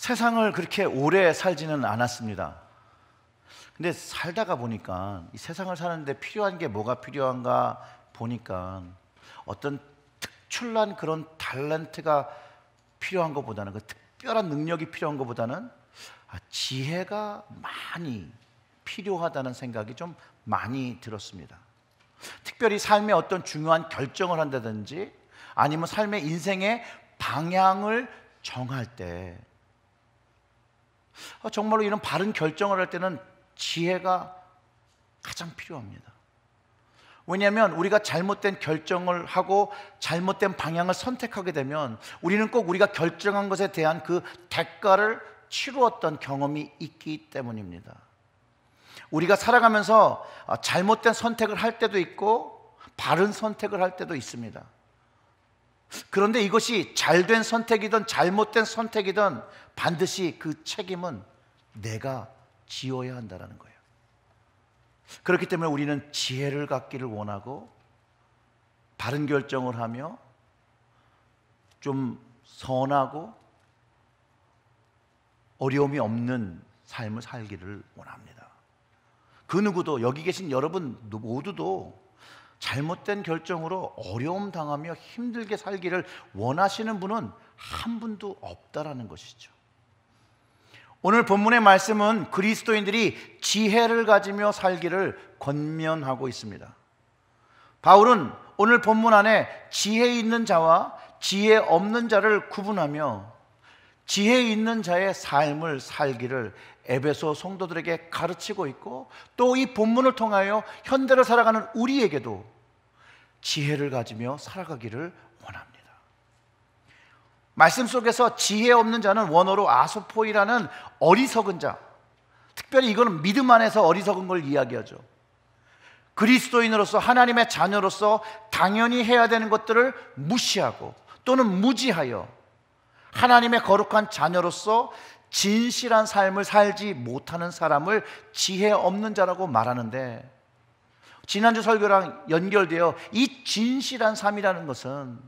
세상을 그렇게 오래 살지는 않았습니다. 근데 살다가 보니까 이 세상을 사는데 필요한 게 뭐가 필요한가 보니까 어떤 특출난 그런 탤런트가 필요한 것보다는, 그 특별한 능력이 필요한 것보다는 지혜가 많이 필요하다는 생각이 좀 많이 들었습니다. 특별히 삶의 어떤 중요한 결정을 한다든지 아니면 삶의 인생의 방향을 정할 때 정말로 이런 바른 결정을 할 때는 지혜가 가장 필요합니다. 왜냐하면 우리가 잘못된 결정을 하고 잘못된 방향을 선택하게 되면 우리는 꼭 우리가 결정한 것에 대한 그 대가를 치루었던 경험이 있기 때문입니다. 우리가 살아가면서 잘못된 선택을 할 때도 있고 바른 선택을 할 때도 있습니다. 그런데 이것이 잘된 선택이든 잘못된 선택이든 반드시 그 책임은 내가 지어야 한다는 거예요. 그렇기 때문에 우리는 지혜를 갖기를 원하고 바른 결정을 하며 좀 선하고 어려움이 없는 삶을 살기를 원합니다. 그 누구도, 여기 계신 여러분 모두도 잘못된 결정으로 어려움 당하며 힘들게 살기를 원하시는 분은 한 분도 없다라는 것이죠. 오늘 본문의 말씀은 그리스도인들이 지혜를 가지며 살기를 권면하고 있습니다. 바울은 오늘 본문 안에 지혜 있는 자와 지혜 없는 자를 구분하며 지혜 있는 자의 삶을 살기를 에베소 성도들에게 가르치고 있고, 또 이 본문을 통하여 현대를 살아가는 우리에게도 지혜를 가지며 살아가기를 원합니다. 말씀 속에서 지혜 없는 자는 원어로 아소포이라는 어리석은 자, 특별히 이거는 믿음 안에서 어리석은 걸 이야기하죠. 그리스도인으로서, 하나님의 자녀로서 당연히 해야 되는 것들을 무시하고 또는 무지하여 하나님의 거룩한 자녀로서 진실한 삶을 살지 못하는 사람을 지혜 없는 자라고 말하는데, 지난주 설교랑 연결되어 이 진실한 삶이라는 것은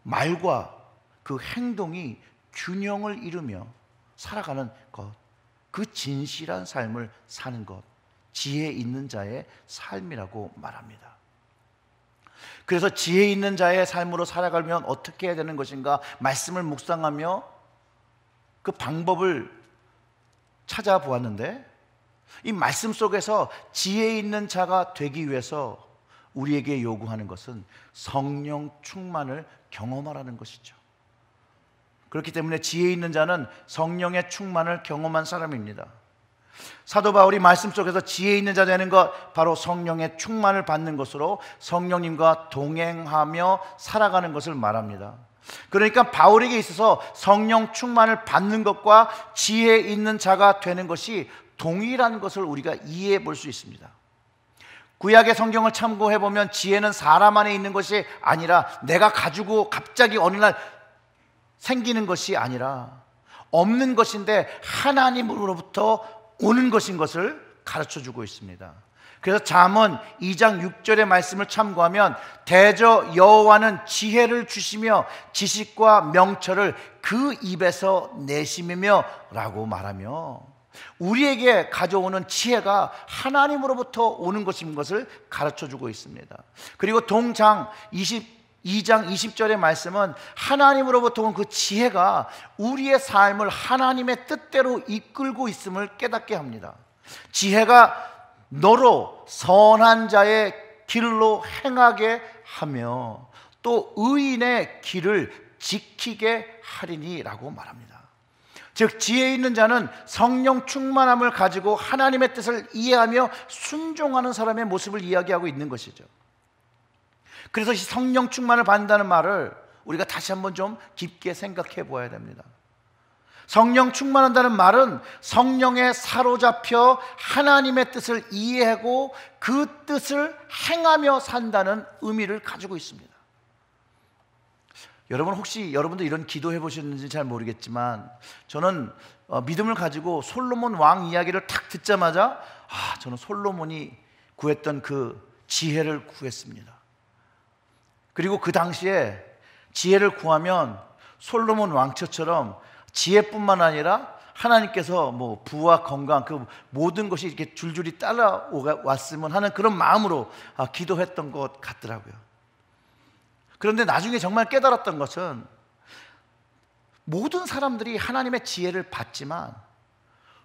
말과 그 행동이 균형을 이루며 살아가는 것, 그 진실한 삶을 사는 것, 지혜 있는 자의 삶이라고 말합니다. 그래서 지혜 있는 자의 삶으로 살아가려면 어떻게 해야 되는 것인가 말씀을 묵상하며 그 방법을 찾아보았는데, 이 말씀 속에서 지혜 있는 자가 되기 위해서 우리에게 요구하는 것은 성령 충만을 경험하라는 것이죠. 그렇기 때문에 지혜 있는 자는 성령의 충만을 경험한 사람입니다. 사도 바울이 말씀 속에서 지혜 있는 자 되는 것, 바로 성령의 충만을 받는 것으로 성령님과 동행하며 살아가는 것을 말합니다. 그러니까 바울에게 있어서 성령 충만을 받는 것과 지혜 있는 자가 되는 것이 동일한 것을 우리가 이해해 볼 수 있습니다. 구약의 성경을 참고해 보면 지혜는 사람 안에 있는 것이 아니라, 내가 가지고 갑자기 어느 날 생기는 것이 아니라 없는 것인데 하나님으로부터 오는 것인 것을 가르쳐 주고 있습니다. 그래서 잠언 2장 6절의 말씀을 참고하면 대저 여호와는 지혜를 주시며 지식과 명철을 그 입에서 내심이며 라고 말하며 우리에게 가져오는 지혜가 하나님으로부터 오는 것인 것을 가르쳐 주고 있습니다. 그리고 동장 22장 20절의 말씀은 하나님으로부터 온 그 지혜가 우리의 삶을 하나님의 뜻대로 이끌고 있음을 깨닫게 합니다. 지혜가 너로 선한 자의 길로 행하게 하며 또 의인의 길을 지키게 하리니 라고 말합니다. 즉 지혜 있는 자는 성령 충만함을 가지고 하나님의 뜻을 이해하며 순종하는 사람의 모습을 이야기하고 있는 것이죠. 그래서 이 성령 충만을 받는다는 말을 우리가 다시 한번 좀 깊게 생각해 보아야 됩니다. 성령 충만한다는 말은 성령에 사로잡혀 하나님의 뜻을 이해하고 그 뜻을 행하며 산다는 의미를 가지고 있습니다. 여러분 혹시 여러분도 이런 기도해 보셨는지 잘 모르겠지만 저는 믿음을 가지고 솔로몬 왕 이야기를 탁 듣자마자 저는 솔로몬이 구했던 그 지혜를 구했습니다. 그리고 그 당시에 지혜를 구하면 솔로몬 왕처럼 지혜뿐만 아니라 하나님께서 뭐 부와 건강 그 모든 것이 이렇게 줄줄이 따라왔으면 하는 그런 마음으로 기도했던 것 같더라고요. 그런데 나중에 정말 깨달았던 것은 모든 사람들이 하나님의 지혜를 받지만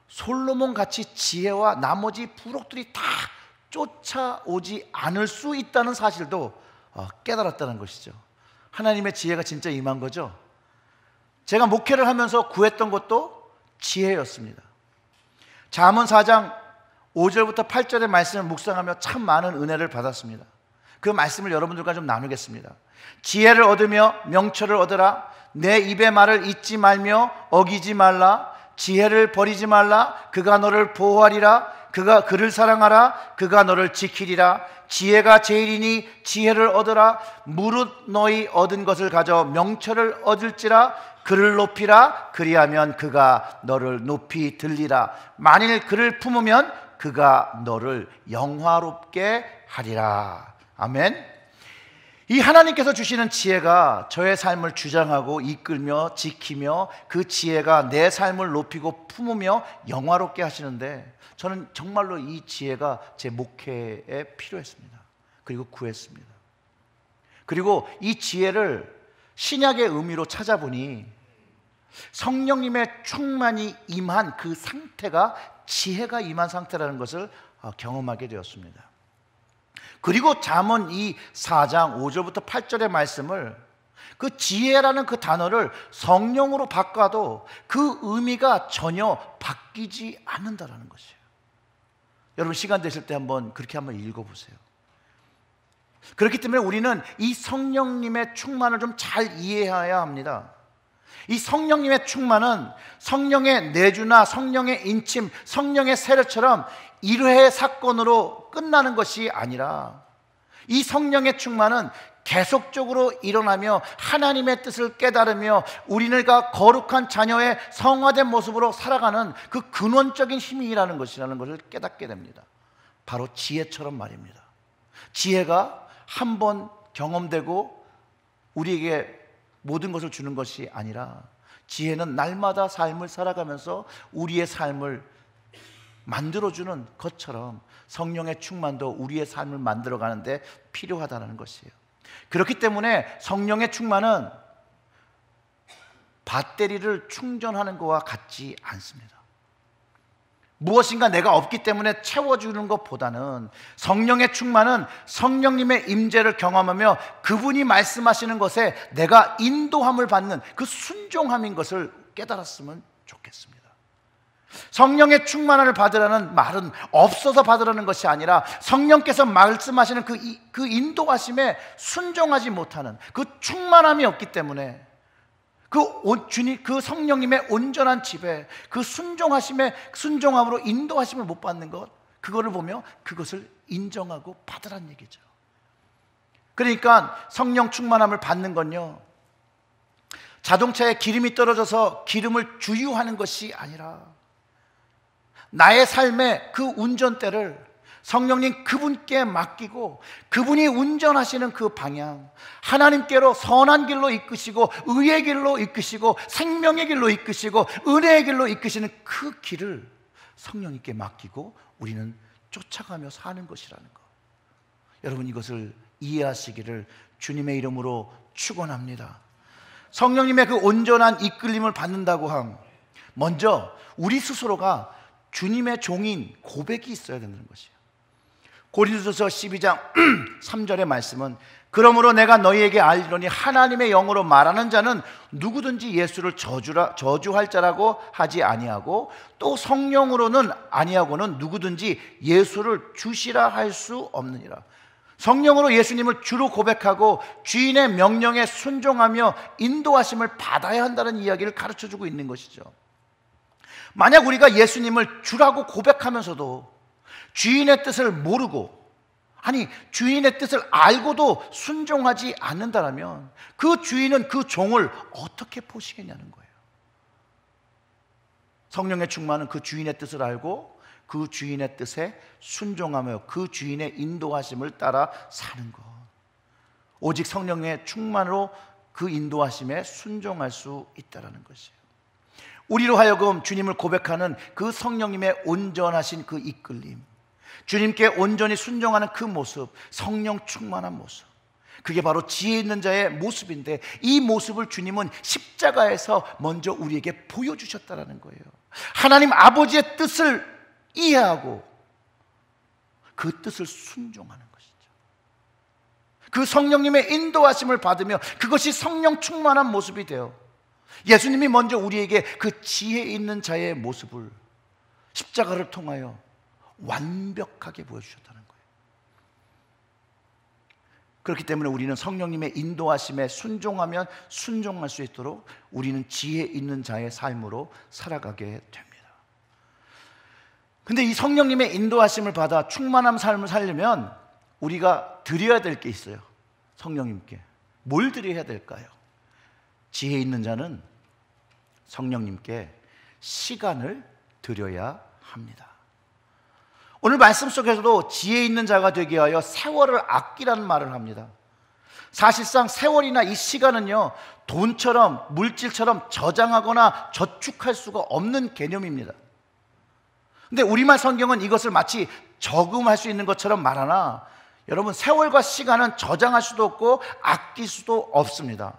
솔로몬 같이 지혜와 나머지 부록들이 다 쫓아오지 않을 수 있다는 사실도 깨달았다는 것이죠. 하나님의 지혜가 진짜 임한 거죠. 제가 목회를 하면서 구했던 것도 지혜였습니다. 잠언 4장 5절부터 8절의 말씀을 묵상하며 참 많은 은혜를 받았습니다. 그 말씀을 여러분들과 좀 나누겠습니다. 지혜를 얻으며 명철을 얻으라. 내 입의 말을 잊지 말며 어기지 말라. 지혜를 버리지 말라. 그가 너를 보호하리라. 그가 그를 사랑하라. 그가 너를 지키리라. 지혜가 제일이니 지혜를 얻으라. 무릇 너희 얻은 것을 가져 명철을 얻을지라. 그를 높이라. 그리하면 그가 너를 높이 들리라. 만일 그를 품으면 그가 너를 영화롭게 하리라. 아멘. 이 하나님께서 주시는 지혜가 저의 삶을 주장하고 이끌며 지키며 그 지혜가 내 삶을 높이고 품으며 영화롭게 하시는데, 저는 정말로 이 지혜가 제 목회에 필요했습니다. 그리고 구했습니다. 그리고 이 지혜를 신약의 의미로 찾아보니 성령님의 충만이 임한 그 상태가 지혜가 임한 상태라는 것을 경험하게 되었습니다. 그리고 잠언 이 4장 5절부터 8절의 말씀을, 그 지혜라는 그 단어를 성령으로 바꿔도 그 의미가 전혀 바뀌지 않는다는 것이에요. 여러분 시간 되실 때 그렇게 한번 읽어보세요. 그렇기 때문에 우리는 이 성령님의 충만을 좀 잘 이해해야 합니다. 이 성령님의 충만은 성령의 내주나 성령의 인침, 성령의 세례처럼 일회의 사건으로 끝나는 것이 아니라, 이 성령의 충만은 계속적으로 일어나며 하나님의 뜻을 깨달으며 우리가 거룩한 자녀의 성화된 모습으로 살아가는 그 근원적인 힘이라는 것을 깨닫게 됩니다. 바로 지혜처럼 말입니다. 지혜가 한 번 경험되고 우리에게 모든 것을 주는 것이 아니라, 지혜는 날마다 삶을 살아가면서 우리의 삶을 만들어주는 것처럼 성령의 충만도 우리의 삶을 만들어가는데 필요하다는 것이에요. 그렇기 때문에 성령의 충만은 배터리를 충전하는 것과 같지 않습니다. 무엇인가 내가 없기 때문에 채워주는 것보다는 성령의 충만은 성령님의 임재를 경험하며 그분이 말씀하시는 것에 내가 인도함을 받는 그 순종함인 것을 깨달았으면 좋겠습니다. 성령의 충만함을 받으라는 말은 없어서 받으라는 것이 아니라, 성령께서 말씀하시는 그 인도하심에 순종하지 못하는 그 충만함이 없기 때문에 그 성령님의 온전한 지배, 그 순종함으로 인도하심을 못 받는 것, 그거를 보며 그것을 인정하고 받으란 얘기죠. 그러니까 성령 충만함을 받는 건요, 자동차에 기름이 떨어져서 기름을 주유하는 것이 아니라 나의 삶의 그 운전대를 성령님 그분께 맡기고 그분이 운전하시는 그 방향, 하나님께로 선한 길로 이끄시고 의의 길로 이끄시고 생명의 길로 이끄시고 은혜의 길로 이끄시는 그 길을 성령님께 맡기고 우리는 쫓아가며 사는 것이라는 것, 여러분 이것을 이해하시기를 주님의 이름으로 축원합니다. 성령님의 그 온전한 이끌림을 받는다고 함, 먼저 우리 스스로가 주님의 종인 고백이 있어야 된다는 것이에요. 고린도서 12장 3절의 말씀은, 그러므로 내가 너희에게 알리노니 하나님의 영으로 말하는 자는 누구든지 예수를 저주할 자라고 하지 아니하고 또 성령으로는 아니하고는 누구든지 예수를 주시라 할 수 없느니라. 성령으로 예수님을 주로 고백하고 주인의 명령에 순종하며 인도하심을 받아야 한다는 이야기를 가르쳐주고 있는 것이죠. 만약 우리가 예수님을 주라고 고백하면서도 주인의 뜻을 모르고, 아니 주인의 뜻을 알고도 순종하지 않는다면 그 주인은 그 종을 어떻게 보시겠냐는 거예요. 성령의 충만은 그 주인의 뜻을 알고 그 주인의 뜻에 순종하며 그 주인의 인도하심을 따라 사는 것, 오직 성령의 충만으로 그 인도하심에 순종할 수 있다는 것이에요. 우리로 하여금 주님을 고백하는 그 성령님의 온전하신 그 이끌림, 주님께 온전히 순종하는 그 모습, 성령 충만한 모습, 그게 바로 지혜 있는 자의 모습인데, 이 모습을 주님은 십자가에서 먼저 우리에게 보여주셨다는 거예요. 하나님 아버지의 뜻을 이해하고 그 뜻을 순종하는 것이죠. 그 성령님의 인도하심을 받으며 그것이 성령 충만한 모습이 되어 예수님이 먼저 우리에게 그 지혜 있는 자의 모습을 십자가를 통하여 완벽하게 보여주셨다는 거예요. 그렇기 때문에 우리는 성령님의 인도하심에 순종하면 순종할 수 있도록 우리는 지혜 있는 자의 삶으로 살아가게 됩니다. 근데 이 성령님의 인도하심을 받아 충만한 삶을 살려면 우리가 드려야 될 게 있어요. 성령님께 뭘 드려야 될까요? 지혜 있는 자는 성령님께 시간을 드려야 합니다. 오늘 말씀 속에서도 지혜 있는 자가 되게 하여 세월을 아끼라는 말을 합니다. 사실상 세월이나 이 시간은요, 돈처럼 물질처럼 저장하거나 저축할 수가 없는 개념입니다. 근데 우리말 성경은 이것을 마치 저금할 수 있는 것처럼 말하나, 여러분, 세월과 시간은 저장할 수도 없고 아낄 수도 없습니다.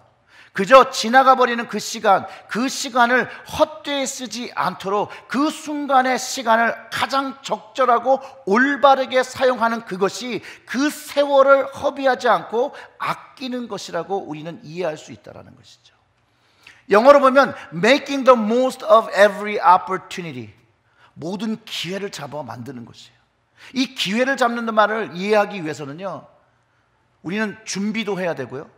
그저 지나가 버리는 그 시간을 헛되이 쓰지 않도록 그 순간의 시간을 가장 적절하고 올바르게 사용하는 그것이 그 세월을 허비하지 않고 아끼는 것이라고 우리는 이해할 수 있다는 것이죠. 영어로 보면 making the most of every opportunity, 모든 기회를 잡아 만드는 것이에요. 이 기회를 잡는 말을 이해하기 위해서는요, 우리는 준비도 해야 되고요,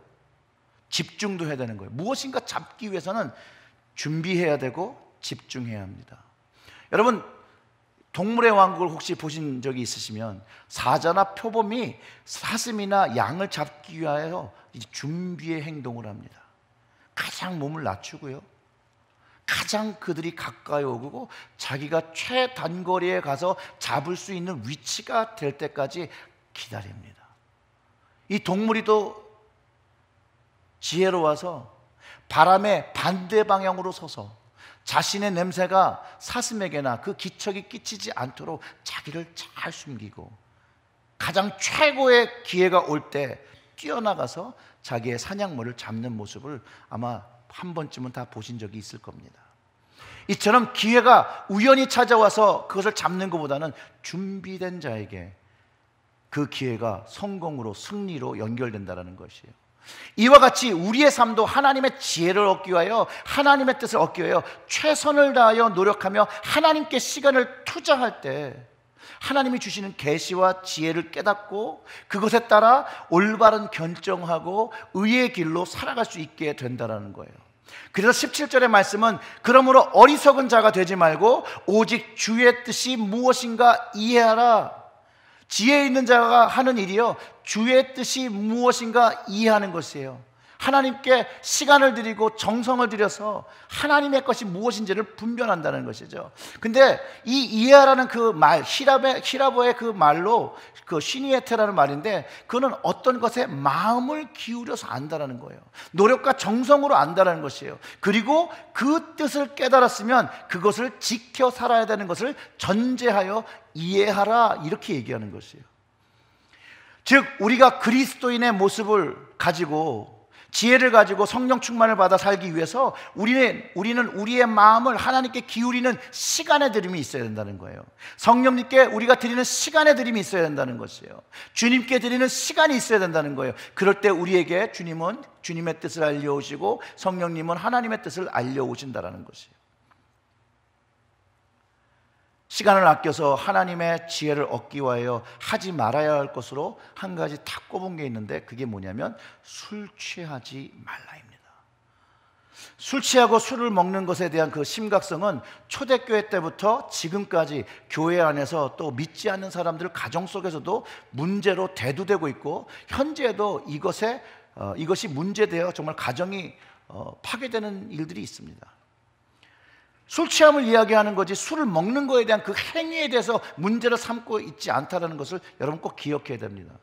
집중도 해야 되는 거예요. 무엇인가 잡기 위해서는 준비해야 되고 집중해야 합니다. 여러분, 동물의 왕국을 혹시 보신 적이 있으시면 사자나 표범이 사슴이나 양을 잡기 위하여 준비의 행동을 합니다. 가장 몸을 낮추고요, 가장 그들이 가까이 오고 자기가 최단거리에 가서 잡을 수 있는 위치가 될 때까지 기다립니다. 이 동물이 또 지혜로워서 바람의 반대 방향으로 서서 자신의 냄새가 사슴에게나 그 기척이 끼치지 않도록 자기를 잘 숨기고 가장 최고의 기회가 올 때 뛰어나가서 자기의 사냥물을 잡는 모습을 아마 한 번쯤은 다 보신 적이 있을 겁니다. 이처럼 기회가 우연히 찾아와서 그것을 잡는 것보다는 준비된 자에게 그 기회가 성공으로, 승리로 연결된다는 것이에요. 이와 같이 우리의 삶도 하나님의 지혜를 얻기 위하여, 하나님의 뜻을 얻기 위하여 최선을 다하여 노력하며 하나님께 시간을 투자할 때 하나님이 주시는 계시와 지혜를 깨닫고 그것에 따라 올바른 결정하고 의의 길로 살아갈 수 있게 된다는 거예요. 그래서 17절의 말씀은 그러므로 어리석은 자가 되지 말고 오직 주의 뜻이 무엇인가 이해하라. 지혜 있는 자가 하는 일이요, 주의 뜻이 무엇인가 이해하는 것이에요. 하나님께 시간을 드리고 정성을 들여서 하나님의 것이 무엇인지를 분별한다는 것이죠. 근데 이 이해하라는 그 말, 히라보의 그 말로, 그 시니에테라는 말인데, 그거는 어떤 것에 마음을 기울여서 안다라는 거예요. 노력과 정성으로 안다라는 것이에요. 그리고 그 뜻을 깨달았으면 그것을 지켜 살아야 되는 것을 전제하여 이해하라, 이렇게 얘기하는 것이에요. 즉 우리가 그리스도인의 모습을 가지고 지혜를 가지고 성령 충만을 받아 살기 위해서 우리는 우리의 마음을 하나님께 기울이는 시간의 드림이 있어야 된다는 거예요. 성령님께 우리가 드리는 시간의 드림이 있어야 된다는 것이에요. 주님께 드리는 시간이 있어야 된다는 거예요. 그럴 때 우리에게 주님은 주님의 뜻을 알려오시고 성령님은 하나님의 뜻을 알려오신다는 것이에요. 시간을 아껴서 하나님의 지혜를 얻기 위하여 하지 말아야 할 것으로 한 가지 딱 꼽은 게 있는데, 그게 뭐냐면 술 취하지 말라입니다. 술 취하고 술을 먹는 것에 대한 그 심각성은 초대교회 때부터 지금까지 교회 안에서 또 믿지 않는 사람들 가정 속에서도 문제로 대두되고 있고, 현재도 이것이 문제되어 정말 가정이 파괴되는 일들이 있습니다. 술 취함을 이야기하는 거지 술을 먹는 거에 대한 그 행위에 대해서 문제를 삼고 있지 않다는 것을 여러분 꼭 기억해야 됩니다.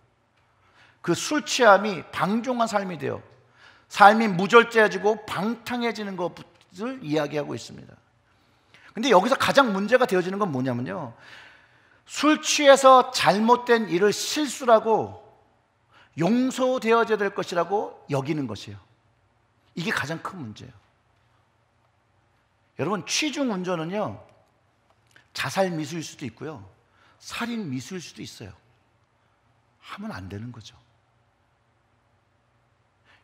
그 술 취함이 방종한 삶이 되어 삶이 무절제해지고 방탕해지는 것을 이야기하고 있습니다. 근데 여기서 가장 문제가 되어지는 건 뭐냐면요, 술 취해서 잘못된 일을 실수라고 용서되어져야 될 것이라고 여기는 것이에요. 이게 가장 큰 문제예요. 여러분, 취중 운전은요, 자살 미수일 수도 있고요, 살인 미수일 수도 있어요. 하면 안 되는 거죠.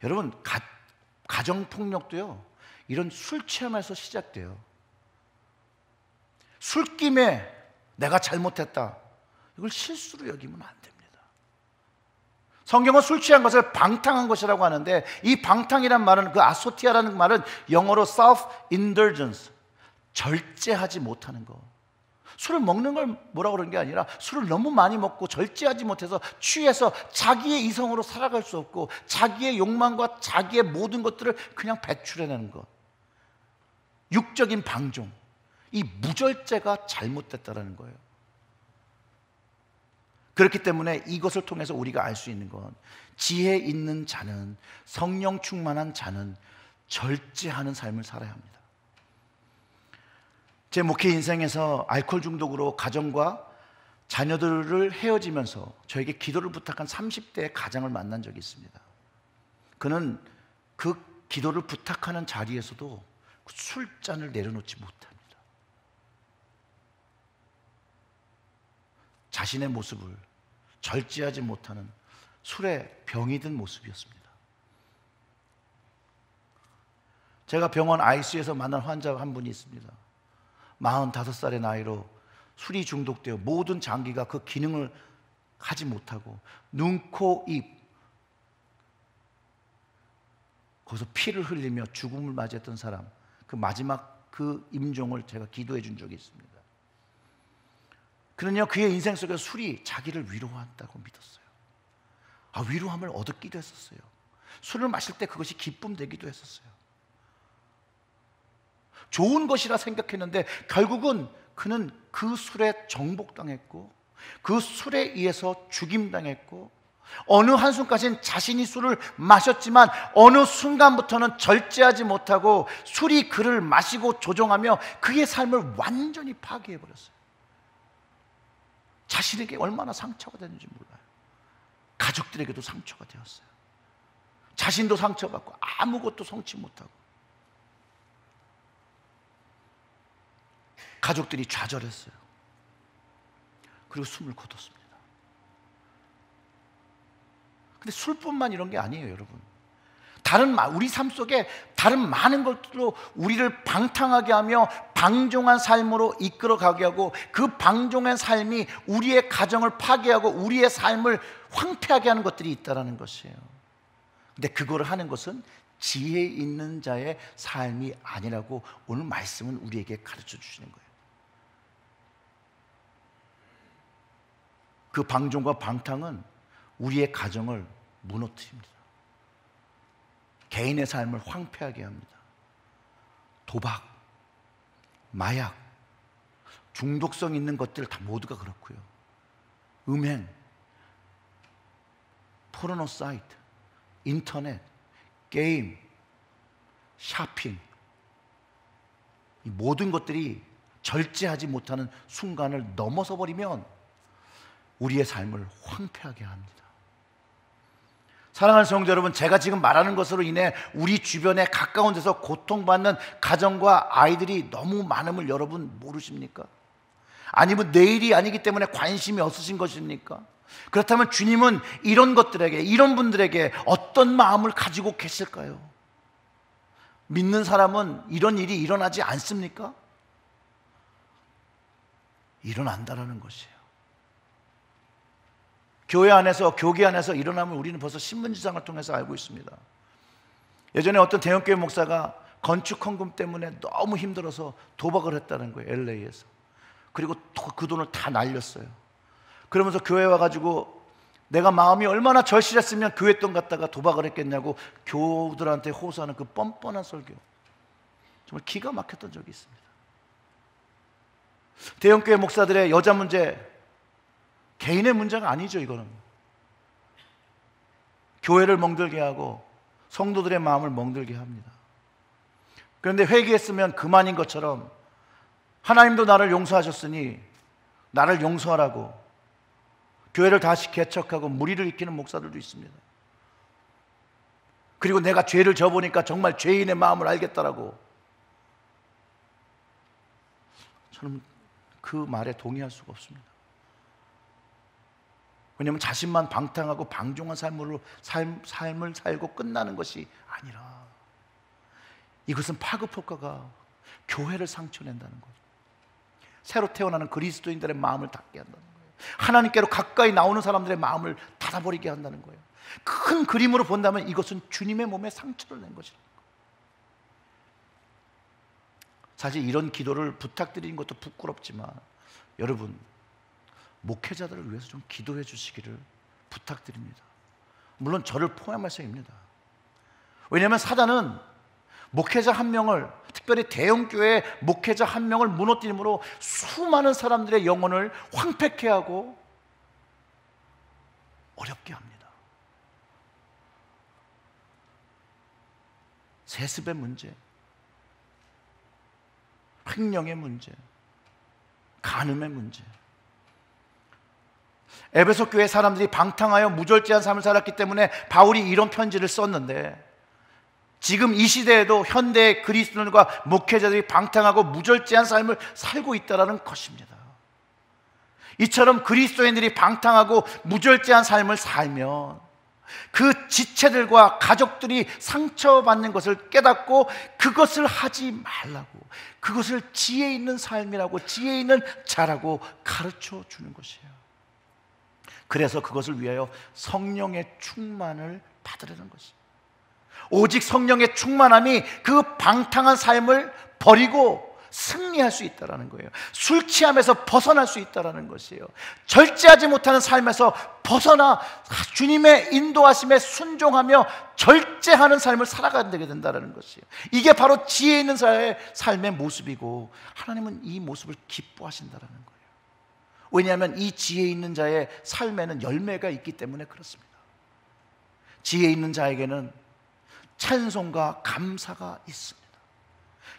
여러분, 가정폭력도요, 이런 술 취함에서 시작돼요. 술김에 내가 잘못했다, 이걸 실수로 여기면 안 됩니다. 성경은 술 취한 것을 방탕한 것이라고 하는데, 이 방탕이란 말은, 그 아소티아라는 말은 영어로 self-indulgence, 절제하지 못하는 것. 술을 먹는 걸 뭐라고 그러는 게 아니라, 술을 너무 많이 먹고 절제하지 못해서 취해서 자기의 이성으로 살아갈 수 없고 자기의 욕망과 자기의 모든 것들을 그냥 배출해내는 것, 육적인 방종, 이 무절제가 잘못됐다라는 거예요. 그렇기 때문에 이것을 통해서 우리가 알 수 있는 건, 지혜 있는 자는, 성령 충만한 자는 절제하는 삶을 살아야 합니다. 제 목회 인생에서 알코올 중독으로 가정과 자녀들을 헤어지면서 저에게 기도를 부탁한 30대의 가장을 만난 적이 있습니다. 그는 그 기도를 부탁하는 자리에서도 술잔을 내려놓지 못합니다. 자신의 모습을 절제하지 못하는 술에 병이 든 모습이었습니다. 제가 병원 ICU에서 만난 환자 한 분이 있습니다. 45살의 나이로 술이 중독되어 모든 장기가 그 기능을 하지 못하고 눈, 코, 입, 거기서 피를 흘리며 죽음을 맞이했던 사람, 그 마지막 그 임종을 제가 기도해 준 적이 있습니다. 그는요, 그의 인생 속에 술이 자기를 위로한다고 믿었어요. 위로함을 얻기도 했었어요. 술을 마실 때 그것이 기쁨 되기도 했었어요. 좋은 것이라 생각했는데 결국은 그는 그 술에 정복당했고 그 술에 의해서 죽임당했고, 어느 한순간까지는 자신이 술을 마셨지만 어느 순간부터는 절제하지 못하고 술이 그를 마시고 조종하며 그의 삶을 완전히 파괴해버렸어요. 자신에게 얼마나 상처가 됐는지 몰라요. 가족들에게도 상처가 되었어요. 자신도 상처받고 아무것도 성취 못하고, 가족들이 좌절했어요. 그리고 숨을 거뒀습니다. 근데 술뿐만 이런 게 아니에요, 여러분. 우리 삶 속에 다른 많은 것들로 우리를 방탕하게 하며 방종한 삶으로 이끌어가게 하고, 그 방종한 삶이 우리의 가정을 파괴하고 우리의 삶을 황폐하게 하는 것들이 있다는 것이에요. 근데 그거를 하는 것은 지혜 있는 자의 삶이 아니라고 오늘 말씀은 우리에게 가르쳐 주시는 거예요. 그 방종과 방탕은 우리의 가정을 무너뜨립니다. 개인의 삶을 황폐하게 합니다. 도박, 마약, 중독성 있는 것들 다 모두가 그렇고요. 음행, 포르노 사이트, 인터넷, 게임, 쇼핑, 이 모든 것들이 절제하지 못하는 순간을 넘어서 버리면 우리의 삶을 황폐하게 합니다. 사랑하는 성도 여러분, 제가 지금 말하는 것으로 인해 우리 주변에 가까운 데서 고통받는 가정과 아이들이 너무 많음을 여러분 모르십니까? 아니면 내일이 아니기 때문에 관심이 없으신 것입니까? 그렇다면 주님은 이런 것들에게, 이런 분들에게 어떤 마음을 가지고 계실까요? 믿는 사람은 이런 일이 일어나지 않습니까? 일어난다라는 것이에요. 교회 안에서, 교계 안에서 일어나면 우리는 벌써 신문지상을 통해서 알고 있습니다. 예전에 어떤 대형교회 목사가 건축 헌금 때문에 너무 힘들어서 도박을 했다는 거예요, LA에서. 그리고 그 돈을 다 날렸어요. 그러면서 교회 와가지고 내가 마음이 얼마나 절실했으면 교회 돈 갖다가 도박을 했겠냐고 교우들한테 호소하는 그 뻔뻔한 설교, 정말 기가 막혔던 적이 있습니다. 대형교회 목사들의 여자 문제, 개인의 문제가 아니죠. 이거는 교회를 멍들게 하고 성도들의 마음을 멍들게 합니다. 그런데 회개했으면 그만인 것처럼 하나님도 나를 용서하셨으니 나를 용서하라고 교회를 다시 개척하고 무리를 일으키는 목사들도 있습니다. 그리고 내가 죄를 져보니까 정말 죄인의 마음을 알겠다라고. 저는 그 말에 동의할 수가 없습니다. 왜냐하면 자신만 방탕하고 방종한 삶을 살고 끝나는 것이 아니라 이것은 파급 효과가 교회를 상처낸다는 거예요. 새로 태어나는 그리스도인들의 마음을 닫게 한다는 거예요. 하나님께로 가까이 나오는 사람들의 마음을 닫아버리게 한다는 거예요. 큰 그림으로 본다면 이것은 주님의 몸에 상처를 낸 것이라는 거예요. 사실 이런 기도를 부탁드리는 것도 부끄럽지만 여러분, 목회자들을 위해서 좀 기도해 주시기를 부탁드립니다. 물론 저를 포함해서입니다. 왜냐하면 사단은 목회자 한 명을, 특별히 대형교회 목회자 한 명을 무너뜨림으로 수많은 사람들의 영혼을 황폐케 하고 어렵게 합니다. 세습의 문제, 횡령의 문제, 간음의 문제. 에베소 교회 사람들이 방탕하여 무절제한 삶을 살았기 때문에 바울이 이런 편지를 썼는데, 지금 이 시대에도 현대 그리스도인과 목회자들이 방탕하고 무절제한 삶을 살고 있다는 것입니다. 이처럼 그리스도인들이 방탕하고 무절제한 삶을 살면 그 지체들과 가족들이 상처받는 것을 깨닫고 그것을 하지 말라고, 그것을 지혜 있는 삶이라고, 지혜 있는 자라고 가르쳐 주는 것이에요. 그래서 그것을 위하여 성령의 충만을 받으려는 것이에요. 오직 성령의 충만함이 그 방탕한 삶을 버리고 승리할 수 있다는 거예요. 술 취함에서 벗어날 수 있다는 것이에요. 절제하지 못하는 삶에서 벗어나 주님의 인도하심에 순종하며 절제하는 삶을 살아가게 된다는 것이에요. 이게 바로 지혜 있는 자의 삶의 모습이고, 하나님은 이 모습을 기뻐하신다는 거예요. 왜냐하면 이 지혜 있는 자의 삶에는 열매가 있기 때문에 그렇습니다. 지혜 있는 자에게는 찬송과 감사가 있습니다.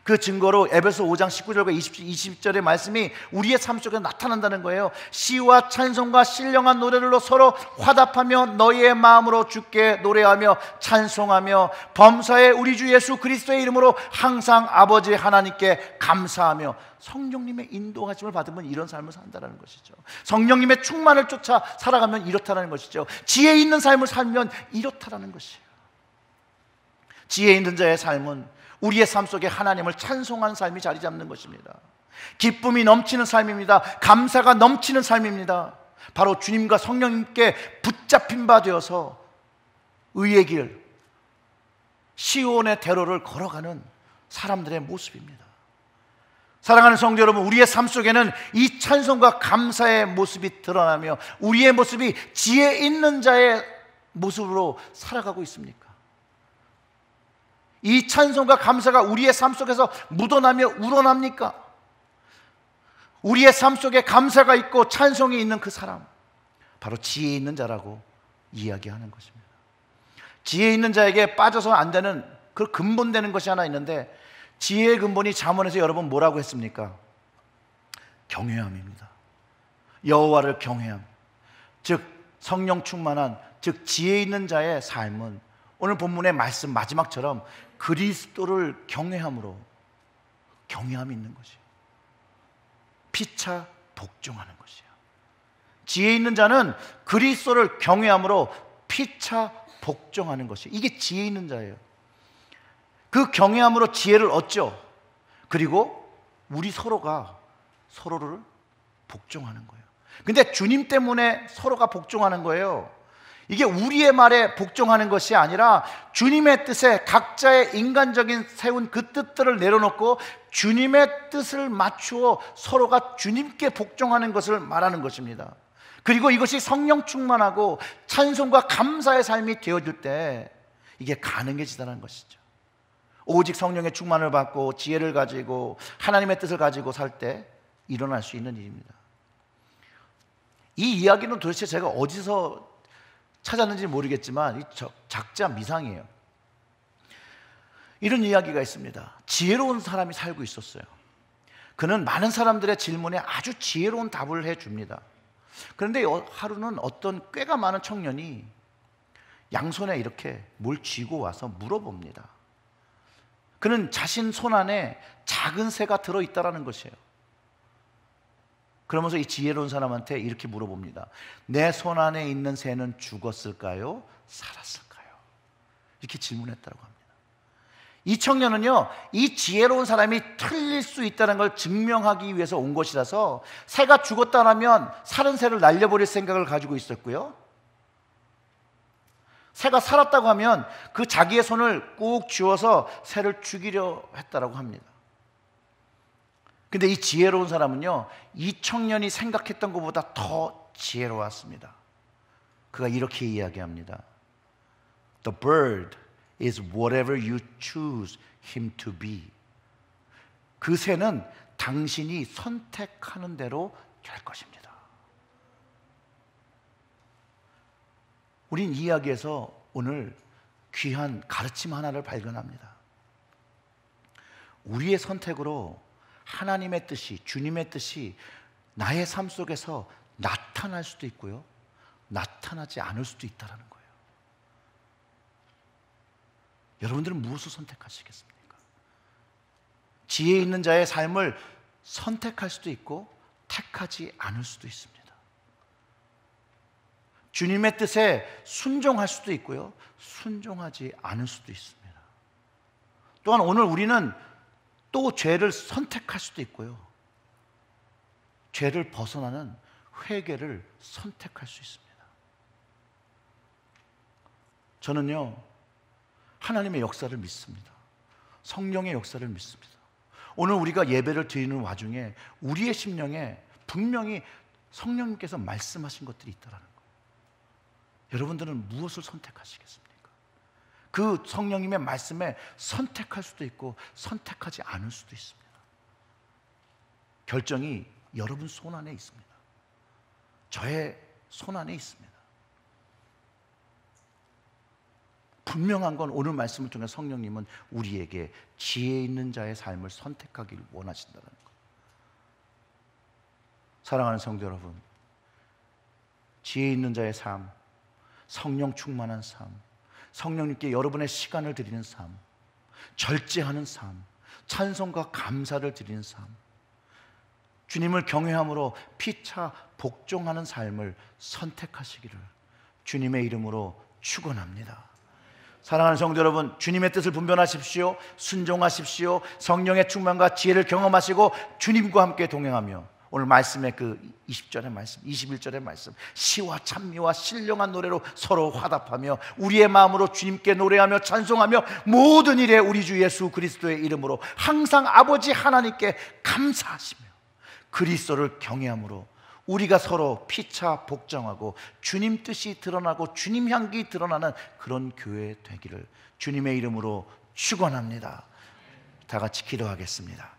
그 증거로 에베소 5장 19절과 20절의 말씀이 우리의 삶 속에 나타난다는 거예요. 시와 찬송과 신령한 노래들로 서로 화답하며 너희의 마음으로 주께 노래하며 찬송하며 범사에 우리 주 예수 그리스도의 이름으로 항상 아버지 하나님께 감사하며. 성령님의 인도하심을 받으면 이런 삶을 산다는 것이죠. 성령님의 충만을 쫓아 살아가면 이렇다는 것이죠. 지혜 있는 삶을 살면 이렇다는 것이에요. 지혜 있는 자의 삶은 우리의 삶 속에 하나님을 찬송하는 삶이 자리 잡는 것입니다. 기쁨이 넘치는 삶입니다. 감사가 넘치는 삶입니다. 바로 주님과 성령님께 붙잡힌 바 되어서 의의 길, 시온의 대로를 걸어가는 사람들의 모습입니다. 사랑하는 성도 여러분, 우리의 삶 속에는 이 찬송과 감사의 모습이 드러나며 우리의 모습이 지혜 있는 자의 모습으로 살아가고 있습니까? 이 찬송과 감사가 우리의 삶 속에서 묻어나며 우러납니까? 우리의 삶 속에 감사가 있고 찬송이 있는 그 사람, 바로 지혜 있는 자라고 이야기하는 것입니다. 지혜 있는 자에게 빠져서 안 되는 그 근본되는 것이 하나 있는데, 지혜의 근본이 잠언에서 여러분 뭐라고 했습니까? 경외함입니다. 여호와를 경외함, 즉 성령 충만한, 즉 지혜 있는 자의 삶은 오늘 본문의 말씀 마지막처럼 그리스도를 경외함으로, 경외함이 있는 것이에요. 피차 복종하는 것이에요. 지혜 있는 자는 그리스도를 경외함으로 피차 복종하는 것이에요. 이게 지혜 있는 자예요. 그 경외함으로 지혜를 얻죠. 그리고 우리 서로가 서로를 복종하는 거예요. 근데 주님 때문에 서로가 복종하는 거예요. 이게 우리의 말에 복종하는 것이 아니라 주님의 뜻에 각자의 인간적인 세운 그 뜻들을 내려놓고 주님의 뜻을 맞추어 서로가 주님께 복종하는 것을 말하는 것입니다. 그리고 이것이 성령 충만하고 찬송과 감사의 삶이 되어질 때 이게 가능해지다는 것이죠. 오직 성령의 충만을 받고 지혜를 가지고 하나님의 뜻을 가지고 살 때 일어날 수 있는 일입니다. 이 이야기는 도대체 제가 어디서 찾았는지 모르겠지만 작자 미상이에요. 이런 이야기가 있습니다. 지혜로운 사람이 살고 있었어요. 그는 많은 사람들의 질문에 아주 지혜로운 답을 해줍니다. 그런데 하루는 어떤 꾀가 많은 청년이 양손에 이렇게 뭘 쥐고 와서 물어봅니다. 그는 자신 손 안에 작은 새가 들어있다라는 것이에요. 그러면서 이 지혜로운 사람한테 이렇게 물어봅니다. 내 손 안에 있는 새는 죽었을까요? 살았을까요? 이렇게 질문했다고 합니다. 이 청년은요, 이 지혜로운 사람이 틀릴 수 있다는 걸 증명하기 위해서 온 것이라서 새가 죽었다면 살은 새를 날려버릴 생각을 가지고 있었고요, 새가 살았다고 하면 그 자기의 손을 꾹 쥐어서 새를 죽이려 했다라고 합니다. 근데 이 지혜로운 사람은요, 이 청년이 생각했던 것보다 더 지혜로웠습니다. 그가 이렇게 이야기합니다. The bird is whatever you choose him to be. 그 새는 당신이 선택하는 대로 될 것입니다. 우린 이 이야기에서 오늘 귀한 가르침 하나를 발견합니다. 우리의 선택으로 하나님의 뜻이, 주님의 뜻이 나의 삶 속에서 나타날 수도 있고요, 나타나지 않을 수도 있다는 거예요. 여러분들은 무엇을 선택하시겠습니까? 지혜 있는 자의 삶을 선택할 수도 있고 택하지 않을 수도 있습니다. 주님의 뜻에 순종할 수도 있고요, 순종하지 않을 수도 있습니다. 또한 오늘 우리는 또 죄를 선택할 수도 있고요, 죄를 벗어나는 회개를 선택할 수 있습니다. 저는요, 하나님의 역사를 믿습니다. 성령의 역사를 믿습니다. 오늘 우리가 예배를 드리는 와중에 우리의 심령에 분명히 성령님께서 말씀하신 것들이 있다는 거예요. 여러분들은 무엇을 선택하시겠습니까? 그 성령님의 말씀에 선택할 수도 있고 선택하지 않을 수도 있습니다. 결정이 여러분 손 안에 있습니다. 저의 손 안에 있습니다. 분명한 건 오늘 말씀을 통해 성령님은 우리에게 지혜 있는 자의 삶을 선택하기를 원하신다는 것. 사랑하는 성도 여러분, 지혜 있는 자의 삶, 성령 충만한 삶, 성령님께 여러분의 시간을 드리는 삶, 절제하는 삶, 찬송과 감사를 드리는 삶, 주님을 경외함으로 피차 복종하는 삶을 선택하시기를 주님의 이름으로 축원합니다. 사랑하는 성도 여러분, 주님의 뜻을 분별하십시오. 순종하십시오. 성령의 충만과 지혜를 경험하시고 주님과 함께 동행하며 오늘 말씀의 그 20절의 말씀, 21절의 말씀, 시와 찬미와 신령한 노래로 서로 화답하며 우리의 마음으로 주님께 노래하며 찬송하며 모든 일에 우리 주 예수 그리스도의 이름으로 항상 아버지 하나님께 감사하시며 그리스도를 경외함으로 우리가 서로 피차 복종하고 주님 뜻이 드러나고 주님 향기 드러나는 그런 교회 되기를 주님의 이름으로 축원합니다. 다 같이 기도하겠습니다.